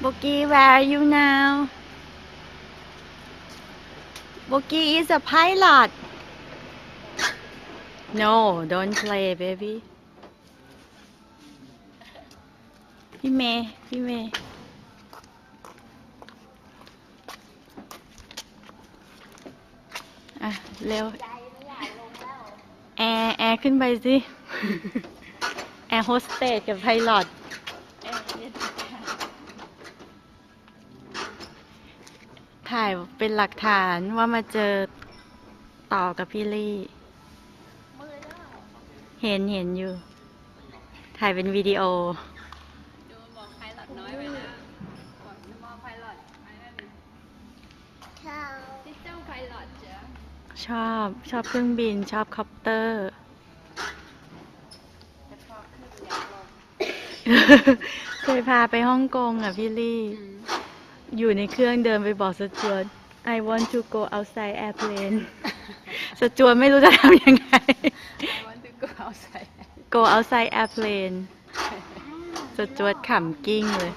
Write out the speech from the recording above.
Bogie, where are you now? Bogie is a pilot. No, don't play, baby. พี่เมย์อ่ะเร็วแอร์ขึ้นไปสิ แอร์โฮสเตสกับไพลอตถ่ายเป็นหลักฐานว่ามาเจอต่อกับพี่ลี่เห็นอยู่ ถ่ายเป็นวิดีโอดูบอกไพลอตน้อยไปนะบอกมอไพลอตไอ้นั่นที่เจ้าไพลอตจ้ะชอบเครื่องบินชอบคอปเตอร์ เคยพาไปฮ่องกงอ่ะพี่ลี่ อยู่ในเครื่องเดินไปบอกสจวต I want to go outside airplane สจวตไม่รู้จะทำยังไง I want to go outside go outside airplane สจวตขำกิ้งเลย